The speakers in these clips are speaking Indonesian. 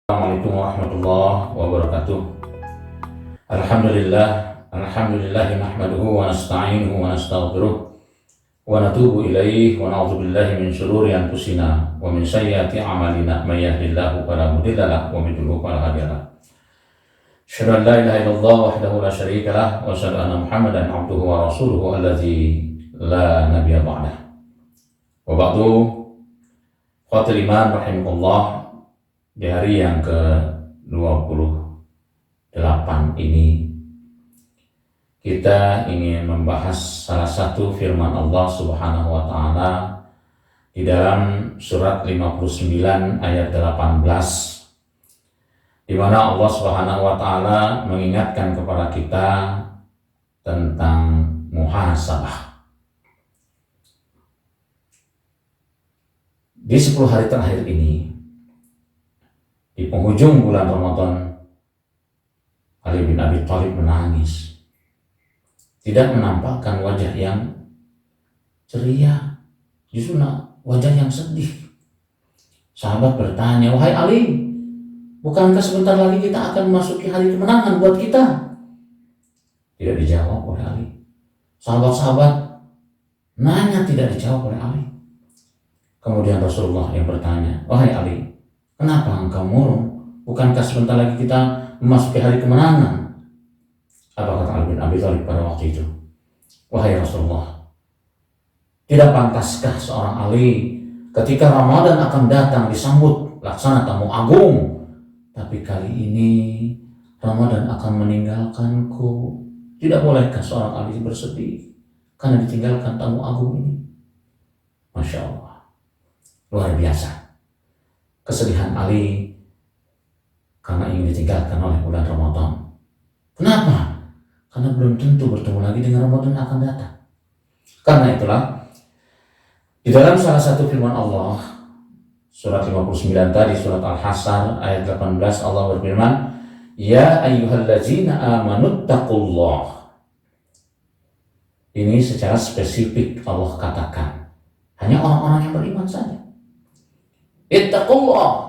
Assalamualaikum warahmatullahi wabarakatuh. Alhamdulillah nahmaduhu wa nasta'inuhu wa nastaghfiruh wa natubu ilaihi wa na'udzu billahi min syururi anfusina wa min sayyiati a'malina may yahdihillahu fala mudilla lahu wa may yudlil fala hadiya lahu. Asyhadu an la ilaha illallah wahdahu la syarika lah wa asyhadu anna Muhammadan abduhu wa rasuluhu allazi la nabiyya ba'dah. Wa ba'du, qatil iman rahimakumullah. Di hari yang ke-28 ini kita ingin membahas salah satu firman Allah Subhanahu wa taala di dalam surat 59 ayat 18, di mana Allah Subhanahu wa taala mengingatkan kepada kita tentang muhasabah. Di 10 hari terakhir ini, di penghujung bulan Ramadan, Ali bin Abi Thalib menangis, tidak menampakkan wajah yang ceria, justru wajah yang sedih. Sahabat bertanya, "Wahai Ali, bukankah sebentar lagi kita akan memasuki hari kemenangan buat kita?" Tidak dijawab oleh Ali. Sahabat-sahabat nanya, tidak dijawab oleh Ali. Kemudian Rasulullah yang bertanya, "Wahai Ali, kenapa engkau murung? Bukankah sebentar lagi kita memasuki hari kemenangan?" Apa kata Ali bin Abi Thalib pada waktu itu? "Wahai Rasulullah, tidak pantaskah seorang Ali ketika Ramadan akan datang disambut laksana tamu agung, tapi kali ini Ramadan akan meninggalkanku? Tidak bolehkah seorang Ali bersedih karena ditinggalkan tamu agung ini?" Masya Allah, luar biasa kesedihan Ali karena ingin ditinggalkan oleh bulan Ramadan. Kenapa? Karena belum tentu bertemu lagi dengan Ramadan yang akan datang. Karena itulah, di dalam salah satu firman Allah, surat 59 tadi, surat Al-Hasyr ayat 18, Allah berfirman, "Ya ayyuhallazina amanuttaqullah." Ini secara spesifik Allah katakan, hanya orang-orang yang beriman saja. Ittaqullah,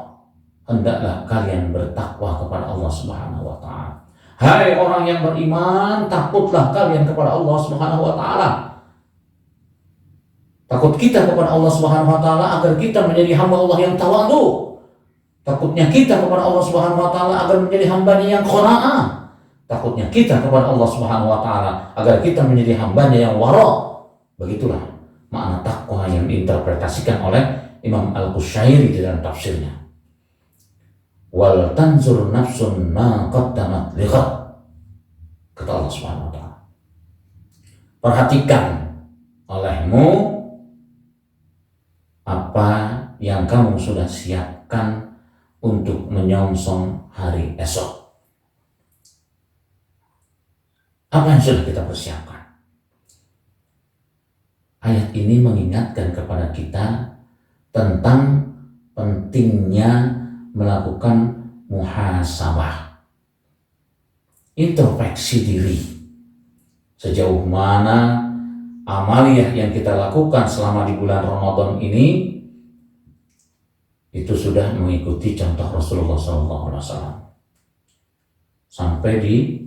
hendaklah kalian bertakwa kepada Allah Subhanahu wa taala. Hai orang yang beriman, takutlah kalian kepada Allah Subhanahu wa taala. Takut kita kepada Allah Subhanahu wa taala agar kita menjadi hamba Allah yang tawadhu. Takutnya kita kepada Allah Subhanahu wa taala agar menjadi hambanya yang qanaah. Takutnya kita kepada Allah Subhanahu wa taala agar kita menjadi hambanya yang wara. Begitulah makna takwa yang diinterpretasikan oleh Imam Al-Qushairi di dalam tafsirnya. Wal tanzur nafsun ma qaddamat lighad, kata Allah Subhanahu wa taala. Perhatikan olehmu apa yang kamu sudah siapkan untuk menyongsong hari esok. Apa yang sudah kita persiapkan? Ayat ini mengingatkan kepada kita tentang pentingnya melakukan muhasabah, introspeksi diri. Sejauh mana amaliyah yang kita lakukan selama di bulan Ramadan ini itu sudah mengikuti contoh Rasulullah SAW sampai di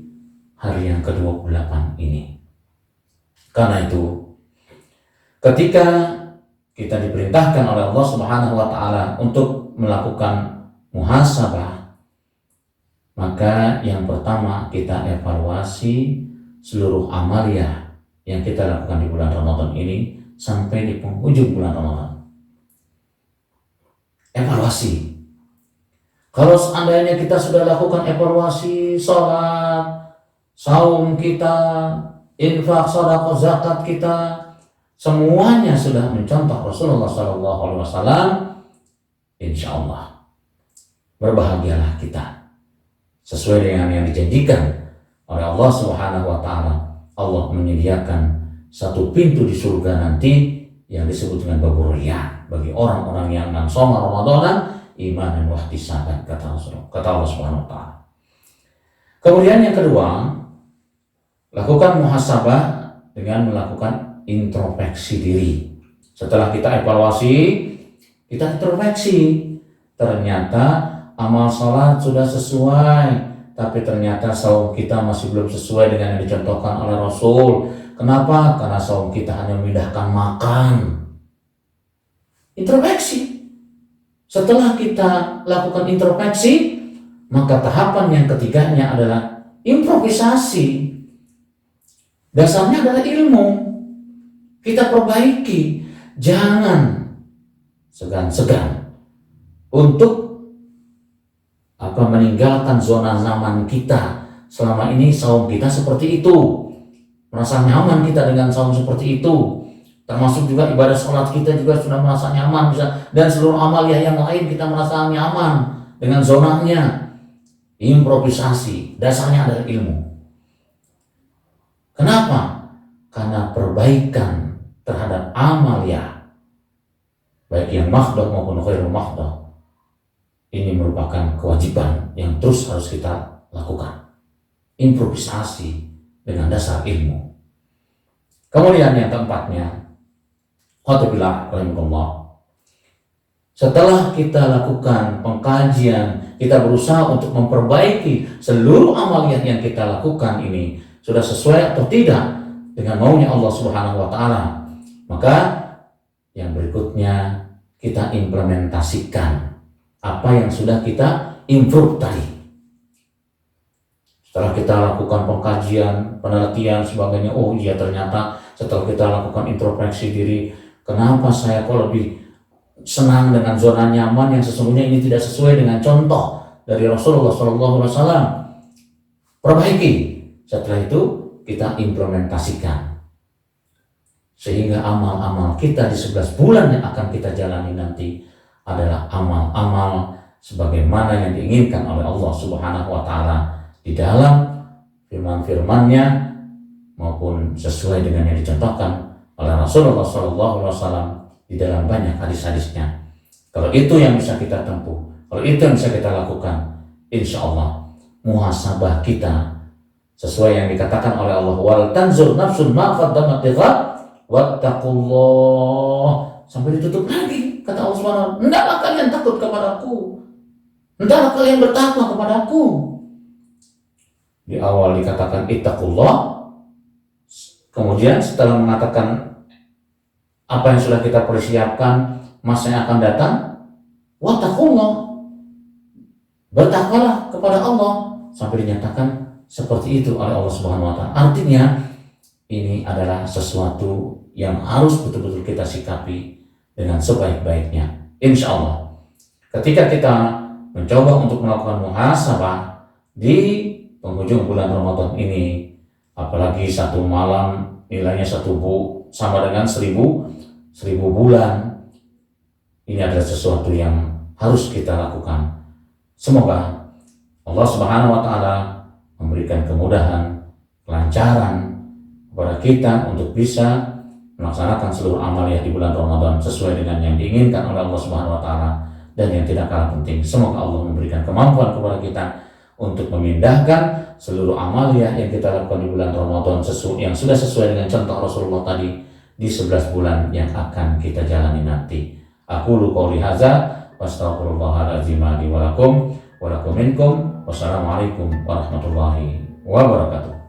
hari yang ke-28 ini. Karena itu, ketika kita diperintahkan oleh Allah Subhanahu wa taala untuk melakukan muhasabah, maka yang pertama kita evaluasi seluruh amaliyah yang kita lakukan di bulan Ramadan ini sampai di penghujung bulan Ramadan. Evaluasi. Kalau seandainya kita sudah lakukan evaluasi sholat, saum kita, infak, sedekah, zakat kita, semuanya sudah mencontoh Rasulullah SAW, insya Allah berbahagialah kita sesuai dengan yang dijanjikan oleh Allah Subhanahu wa taala. Allah menyediakan satu pintu di surga nanti yang disebut dengan babur rayyan bagi orang-orang yang shoma Ramadanan imanan wa ihtisaban, kata Allah Subhanahu wa taala. Kemudian yang kedua, lakukan muhasabah dengan melakukan introspeksi diri. Setelah kita evaluasi, kita introspeksi. Ternyata amal sholat sudah sesuai, tapi ternyata saum kita masih belum sesuai dengan yang dicontohkan oleh Rasul. Kenapa? Karena saum kita hanya memindahkan makan. Introspeksi. Setelah kita lakukan introspeksi, maka tahapan yang ketiganya adalah improvisasi. Dasarnya adalah ilmu. Kita perbaiki. Jangan segan-segan untuk meninggalkan zona nyaman kita. Selama ini saum kita seperti itu, merasa nyaman kita dengan saum seperti itu, termasuk juga ibadah sholat kita juga sudah merasa nyaman bisa, dan seluruh amaliyah yang lain kita merasa nyaman dengan zonanya. Improvisasi, dasarnya adalah ilmu. Kenapa? Karena perbaikan terhadap amaliyah, baik yang mahdoh maupun ghairul mahdoh, ini merupakan kewajiban yang terus harus kita lakukan. Improvisasi dengan dasar ilmu. Kemudian yang keempatnya, setelah kita lakukan pengkajian, kita berusaha untuk memperbaiki seluruh amaliyah yang kita lakukan ini sudah sesuai atau tidak dengan maunya Allah Subhanahu wa taala. Maka yang berikutnya kita implementasikan apa yang sudah kita improve tadi. Setelah kita lakukan pengkajian, penelitian sebagainya, oh iya ternyata setelah kita lakukan introspeksi diri, kenapa saya kok lebih senang dengan zona nyaman yang sesungguhnya ini tidak sesuai dengan contoh dari Rasulullah SAW. Perbaiki. Setelah itu kita implementasikan sehingga amal-amal kita di 11 bulan yang akan kita jalani nanti adalah amal-amal sebagaimana yang diinginkan oleh Allah Subhanahu wa taala di dalam firman-firmannya maupun sesuai dengan yang dicontohkan oleh Rasulullah SAW di dalam banyak hadis-hadisnya. Kalau itu yang bisa kita tempuh, kalau itu yang bisa kita lakukan, insya Allah muhasabah kita sesuai yang dikatakan oleh Allah, wal tanzur nafsun ma qaddamat lighad wattaqullah, sampai ditutup lagi. Kata Allah SWT, hendaklah kalian takut kepadaku, hendaklah kalian bertakwa kepadaku. Di awal dikatakan ittaqullah, kemudian setelah mengatakan apa yang sudah kita persiapkan masa yang akan datang, wattaqullah, bertakwalah kepada Allah, sampai dinyatakan seperti itu oleh Allah Subhanahu wa taala. Artinya ini adalah sesuatu yang harus betul-betul kita sikapi dengan sebaik-baiknya. Insya Allah ketika kita mencoba untuk melakukan muhasabah di penghujung bulan Ramadan ini, apalagi satu malam nilainya sama dengan 1000 bulan, ini adalah sesuatu yang harus kita lakukan. Semoga Allah Subhanahu wa taala memberikan kemudahan, kelancaran kepada kita untuk bisa melaksanakan seluruh amaliyah di bulan Ramadan sesuai dengan yang diinginkan oleh Allah Subhanahu wa taala. Dan yang tidak kalah penting, semoga Allah memberikan kemampuan kepada kita untuk memindahkan seluruh amaliyah yang kita lakukan di bulan Ramadan yang sudah sesuai dengan contoh Rasulullah tadi di 11 bulan yang akan kita jalani nanti. Aqulu qouli hadza wa astaghfirullahaladzim li wa lakum wa lakum minkum. Wassalamualaikum warahmatullahi wabarakatuh.